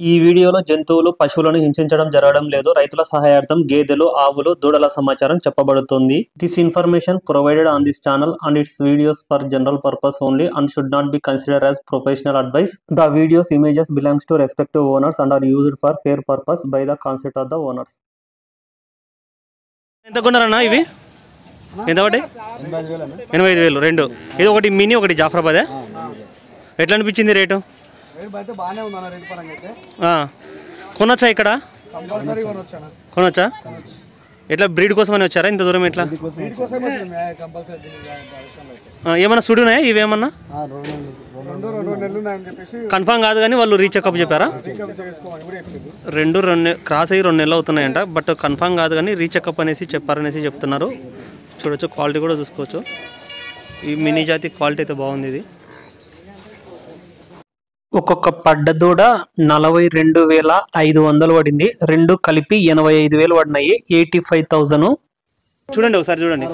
ఈ వీడియోలో జంతువులు, పశువులను హింసించడం జరగడం లేదు. రైతుల సహాయార్థం గేదెలు, ఆవులు, దూడల సమాచారం చెప్పబడుతుంది. This information provided on this channel and its videos for general purpose only and should not be considered as professional advice. The videos images belongs to respective owners and are used for fair purpose by the consent of the owners. ఎంత కొన్నారన్నా ఇవి? ఎంత ఒకటి? 85,000 రెండు. ఇది ఒకటి mini, ఒకటి జాఫరాబాదే. ఎట్లా అనిపించింది రేటు? కొనొచ్చా ఇక్కడ? కొనొచ్చా? ఎట్లా బ్రీడ్ కోసమని వచ్చారా ఇంత దూరం? ఎట్లా ఏమన్నా సుడున్నాయా ఇవేమన్నా? కన్ఫామ్ కాదు కానీ వాళ్ళు రీచెకప్ చెప్పారా? 2 క్రాస్ అయ్యి 2 నెలలు అవుతున్నాయంట. బట్ కన్ఫామ్ కాదు కానీ రీచెకప్ అనేసి చెప్పారనేసి చెప్తున్నారు. చూడొచ్చు, క్వాలిటీ కూడా చూసుకోవచ్చు. ఈ మినీ జాతి క్వాలిటీ అయితే బాగుంది. ఇది ఒక్కొక్క పడ్డదూడ 42,500 పడింది. రెండు కలిపి 85,000 పడినాయి. 85,000. చూడండి ఒకసారి చూడండి.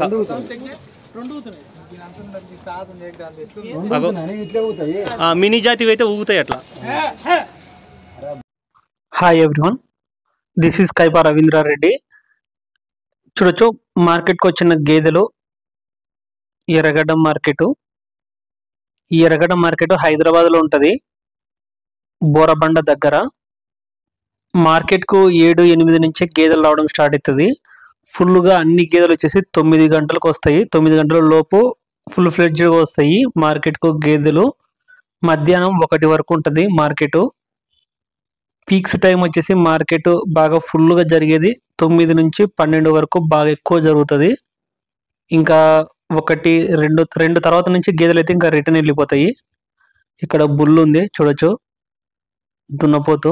మినీ జాతి అయితే ఊగుతాయి అట్లా. Hi everyone, this is Kaipa Ravindra Reddy. చూడొచ్చు, మార్కెట్కి వచ్చిన గేదెలు ఎర్రగడ్డ మార్కెట్. ఈ ఎర్రగడ్డ మార్కెట్ హైదరాబాద్లో ఉంటుంది, బోరబండ దగ్గర. మార్కెట్కు 7-8 నుంచి గేదెలు రావడం స్టార్ట్ అవుతుంది. ఫుల్గా అన్ని గేదెలు వచ్చేసి 9 గంటలకు వస్తాయి. 9 గంటల లోపు ఫుల్ ఫ్లెడ్జ్గా వస్తాయి మార్కెట్కు గేదెలు. మధ్యాహ్నం 1 వరకు ఉంటుంది మార్కెట్. పీక్స్ టైం వచ్చేసి మార్కెట్ బాగా ఫుల్గా జరిగేది 9 నుంచి 12 వరకు బాగా ఎక్కువ జరుగుతుంది. ఇంకా 1-2 తర్వాత నుంచి గేదెలు అయితే ఇంకా రిటర్న్ వెళ్ళిపోతాయి. ఇక్కడ బుల్ ఉంది చూడొచ్చు, దున్నపోతు.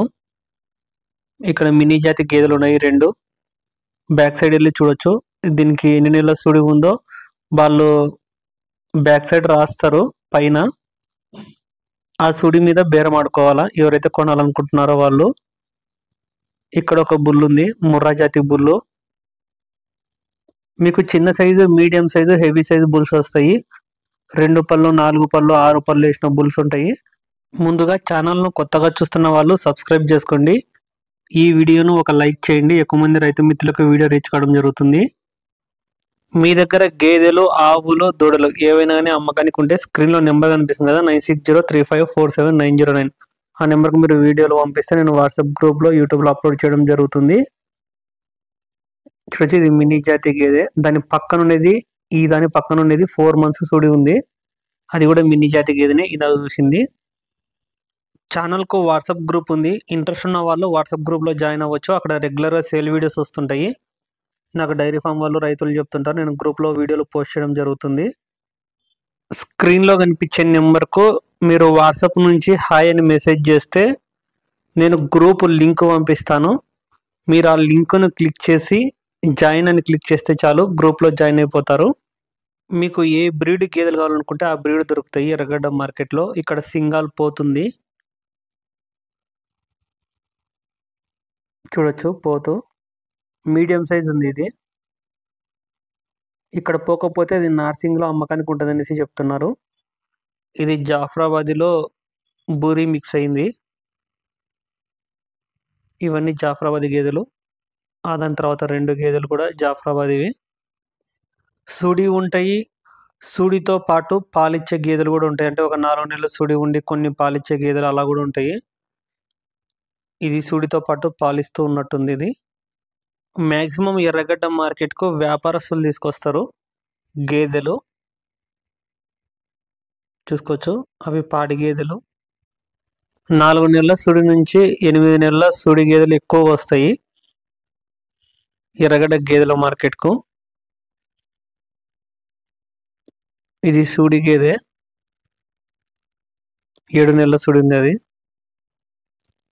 ఇక్కడ మినీ జాతి గేదెలు ఉన్నాయి 2. బ్యాక్ సైడ్ వెళ్ళి చూడొచ్చు, దీనికి ఎన్ని నెలల సుడి ఉందో వాళ్ళు బ్యాక్ సైడ్ రాస్తారు పైన. ఆ సుడి మీద బేరం ఆడుకోవాలా ఎవరైతే కొనాలనుకుంటున్నారో వాళ్ళు. ఇక్కడ ఒక బుల్ ఉంది, ముర్రా జాతి బుల్లు. మీకు చిన్న size, medium size, heavy size bulls వస్తాయి. 2 పళ్ళు, 4 పళ్ళు, 6 పళ్ళు వేసిన బుల్స్ ఉంటాయి. ముందుగా ఛానల్ను కొత్తగా చూస్తున్న వాళ్ళు సబ్స్క్రైబ్ చేసుకోండి. ఈ వీడియోను ఒక లైక్ చేయండి. ఎక్కువ మంది రైతు మిత్రులకు వీడియో రీచ్ కావడం జరుగుతుంది. మీ దగ్గర గేదెలు, ఆవులు, దూడలు ఏవైనా కానీ అమ్మకానికి ఉంటే స్క్రీన్లో నెంబర్ కనిపిస్తుంది కదా, 9603547909. ఆ నెంబర్కి మీరు వీడియోలు పంపిస్తే నేను వాట్సాప్ గ్రూప్లో, యూట్యూబ్లో అప్లోడ్ చేయడం జరుగుతుంది. చూడొచ్చు, ఇది మినీ జాతి గేదె. దాని పక్కన ఉండేది 4 months సుడి ఉంది. అది కూడా మినీ జాతి గేదెనే. ఇది చూసింది. ఛానల్కు వాట్సాప్ గ్రూప్ ఉంది. ఇంట్రెస్ట్ ఉన్న వాళ్ళు వాట్సాప్ గ్రూప్లో జాయిన్ అవ్వచ్చు. అక్కడ రెగ్యులర్గా సేల్ వీడియోస్ వస్తుంటాయి. నాకు డైరీ ఫామ్ వాళ్ళు, రైతులు చెప్తుంటారు. నేను గ్రూప్లో వీడియోలు పోస్ట్ చేయడం జరుగుతుంది. స్క్రీన్లో కనిపించే నెంబర్కు మీరు వాట్సాప్ నుంచి హాయ్ అని మెసేజ్ చేస్తే నేను గ్రూప్ లింక్ పంపిస్తాను. మీరు ఆ లింక్ను క్లిక్ చేసి జాయిన్ అని క్లిక్ చేస్తే చాలు, గ్రూప్లో జాయిన్ అయిపోతారు. మీకు ఏ బ్రీడ్ గేదెలు కావాలనుకుంటే ఆ బ్రీడ్ దొరుకుతాయి ఎర్రగడ్డ మార్కెట్లో. ఇక్కడ సింగాల్ పోతుంది చూడొచ్చు, పోతు మీడియం సైజ్ ఉంది ఇది. ఇక్కడ పోకపోతే అది నార్సింగ్లో అమ్మకానికి ఉంటుంది అనేసి చెప్తున్నారు. ఇది జాఫరాబాదీలో బూరి మిక్స్ అయింది. ఇవన్నీ జాఫరాబాదీ గేదెలు. దాని తర్వాత 2 గేదెలు కూడా జాఫరాబాదీవి. సుడి ఉంటాయి. సుడితో పాటు పాలిచ్చే గేదెలు కూడా ఉంటాయి. అంటే ఒక 4 నెలలు సుడి ఉండి కొన్ని పాలిచ్చే గేదెలు అలా కూడా ఉంటాయి. ఇది సుడితో పాటు పాలిస్తూ ఉన్నట్టుంది. ఇది మ్యాక్సిమం ఎర్రగడ్డ మార్కెట్కు వ్యాపారస్తులు తీసుకొస్తారు గేదెలు. చూసుకోవచ్చు, అవి పాడి గేదెలు. 4 నెలల సుడి నుంచి 8 నెలల సుడి గేదెలు ఎక్కువ వస్తాయి ఎర్రగడ్డ గేదెల మార్కెట్కు. ఇది సుడి గేదె, 7 నెలల సుడి ఉంది. అది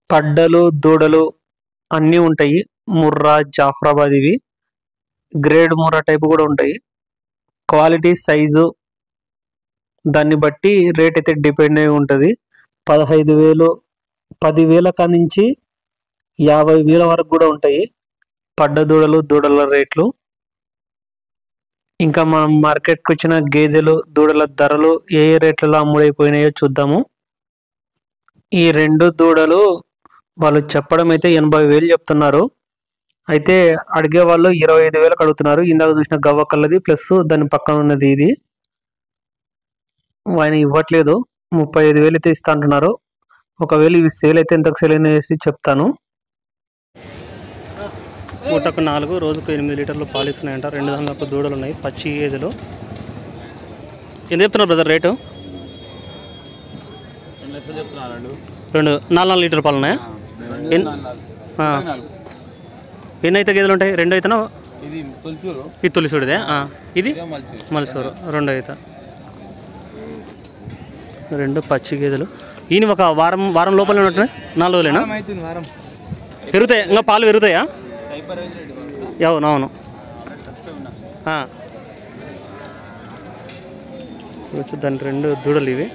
పడ్డలు, దూడలు అన్నీ ఉంటాయి. ముర్రా, జాఫరాబాద్ ఇవి గ్రేడ్ ముర్రా టైపు కూడా ఉంటాయి. క్వాలిటీ, సైజు దాన్ని బట్టి రేట్ అయితే డిపెండ్ అయి ఉంటుంది. 15,000, 10,000 కా నుంచి 50,000 వరకు కూడా ఉంటాయి పడ్డ దూడలు, దూడల రేట్లు. ఇంకా మనం మార్కెట్కి వచ్చిన గేదెలు, దూడల ధరలు ఏ రేట్లలో అమ్ముడైపోయినాయో చూద్దాము. ఈ 2 దూడలు వాళ్ళు చెప్పడం అయితే 80,000 చెప్తున్నారు. అయితే అడిగే వాళ్ళు 25,000 అడుగుతున్నారు. ఇందాక చూసిన గవ్వ కల్లది ప్లస్ దాని పక్కన ఉన్నది ఇది. ఆయన ఇవ్వట్లేదు. 35,000 అయితే ఇస్తా అంటున్నారు. ఒకవేళ ఇవి సేల్ అయితే ఎంతకు సేల్ అనేసి చెప్తాను. పూటకు 4 రోజుకు 8 లీటర్లు పాలు ఇస్తున్నాయంట. 2 దాంట్లో దూడలు ఉన్నాయి, పచ్చి గేదెలు. ఎంత చెప్తున్నారు బ్రదర్ రేటు? 4 లీటర్ పాలు ఉన్నాయా? ఎన్ని అయితే గేదెలు ఉంటాయి? 2 అయితేనా? ఇది తొలిసూడిదే, ఇది మల్సూరు 2 అయితే. 2 పచ్చి గేదెలు. ఈయన ఒక వారం లోపల ఉన్నట్టున్నాయి. 4 రోజులేనా? పెరుగుతాయి, ఇంకా పాలు పెరుగుతాయా? అవునవును. దాని 2 దూడలు ఇవి.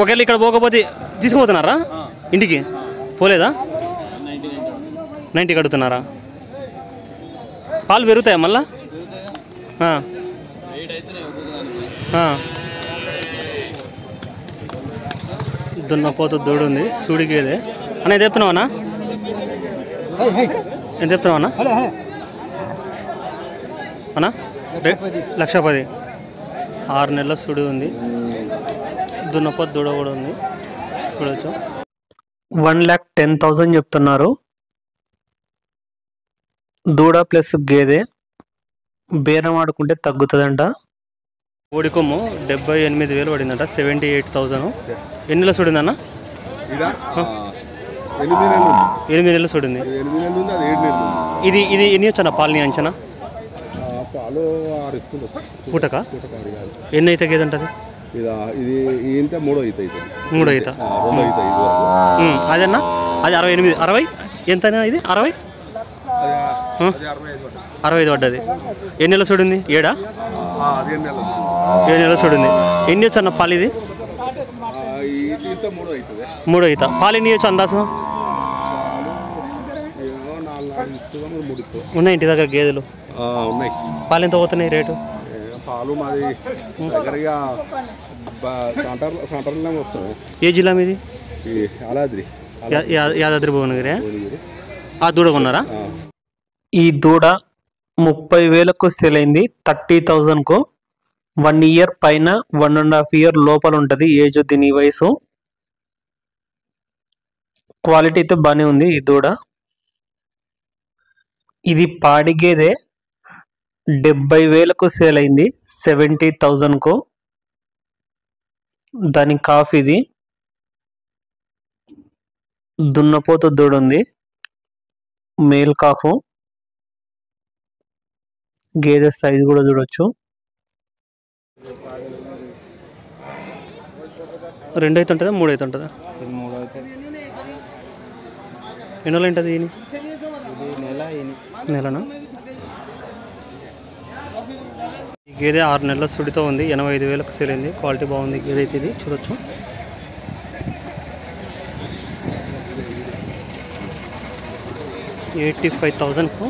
ఒకవేళ ఇక్కడ పోకపోతే తీసుకుపోతున్నారా ఇంటికి? పోలేదా? 90 కడుగుతున్నారా? పాలు పెరుగుతాయా మళ్ళా? దున్నపోతు దూడు ఉంది, సూడిగేదే అన్న. ఎంత చెప్తున్నావన్నా? ఎంత చెప్తున్నావన్నా? అన్నా 1,10,000. 6 నెలల సుడి ఉంది. దున్నపోతు దూడ కూడా ఉంది, చూడవచ్చు. 1,10,000 చెప్తున్నారు. దూడ ప్లస్ గేదె. బేరం ఆడుకుంటే తగ్గుతుందంట. కోడి కొమ్ము 78,000 పడిందంట. 78,000. ఎన్ని నెలలు చూడిందన్న? 8 నెలలు చూడింది. ఇది ఎన్ని వచ్చానా పాలని అంచనా? పూటక ఎన్ని అయితే గేదె ఉంటుంది? 3 అయితే. అదన్నా అది 68. ఎంతైనా ఇది 65 పడ్డది. ఎన్ని నెలలు చూడింది? 7 నెలలు చూడింది. ఎన్ని వచ్చు అన్న పాలు? ఇది 3 అయితే. పాలు ఎన్ని వచ్చు అందాసం? ఉన్నాయి ఇంటి దగ్గర గేదెలు? పాలు ఎంత పోతున్నాయి రేటు? ఏ జిల్లా మీది? యాదాద్రి భువనగిరి. ఆ దూడ కొన్నారా? ఈ దూడ 30,000కు సేల్ అయింది. 30,000కు. 1 ఇయర్ పైన 1.5 ఇయర్ లోపల ఉంటుంది ఏజ్. దీని వయసు. క్వాలిటీ అయితే బాగానే ఉంది ఈ దూడ. ఇది పాడి గేదె. 70,000కు సేల్ అయింది. 70,000కు. దాని కాఫ్ ఇది. దున్నపోతు దూడ ఉంది, మేల్ కాఫ్. గేదె సైజు కూడా చూడొచ్చు. 2 అయితే ఉంటుందా? 3 అయితే ఉంటుందా? ఎన్ని రోజులు ఉంటుంది? నెలనా? ఈ గేదె 6 నెలల సుడితో ఉంది. 85,000కు సేల్ అయింది. క్వాలిటీ బాగుంది గేదె అయితే. ఇది చూడొచ్చు. $85,000కు.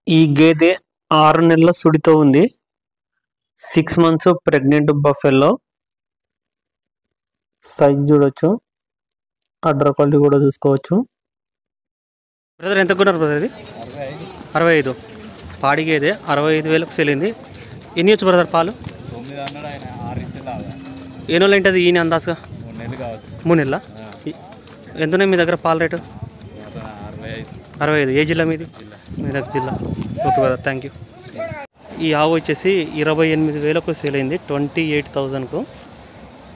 ఈ గేదె 6 నెలల సుడితో ఉంది. 6 మంత్స్ ప్రెగ్నెంట్ బఫెల్లో. సైజ్ చూడొచ్చు. అడ్డర్ క్వాలిటీ కూడా చూసుకోవచ్చు. బ్రదర్ ఎంత కొన్నారు బ్రదర్? ఇది 65. పాడి గేదె 65,000కు సేల్ అయింది. ఎన్ని వచ్చు బ్రదర్ పాలు? 9 నెలలు ఏంటది ఈయన అందాజుగా? 3 నెలల. ఎంత ఉన్నాయి మీ దగ్గర పాల రేటు? 65. ఏ జిల్లా మీది? మెదక్ జిల్లా. Okay brother, thank you. ఈ ఆవు వచ్చేసి 28,000కు సేల్ అయింది. 28,000కు.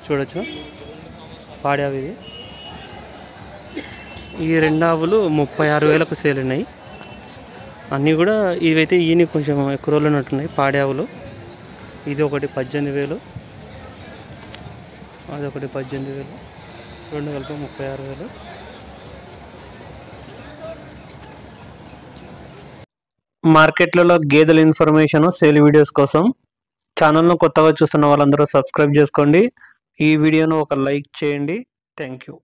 చూడొచ్చు పాడి ఆవు ఇది. ఈ 2 ఆవులు 36,000కు సేల్ ఉన్నాయి. అన్నీ కూడా ఇవైతే ఈయన కొంచెం ఎక్కువ రోజులు ఉన్నట్టున్నాయి పాడి ఆవులు. ఇది ఒకటి 18,000, అదొకటి 18,000, 2 కలిపి 36,000. మార్కెట్లలో గేదెల ఇన్ఫర్మేషన్, సేల్ వీడియోస్ కోసం ఛానల్ను కొత్తగా చూస్తున్న వాళ్ళందరూ సబ్స్క్రైబ్ చేసుకోండి. ఈ వీడియోను ఒక లైక్ చేయండి. Thank you.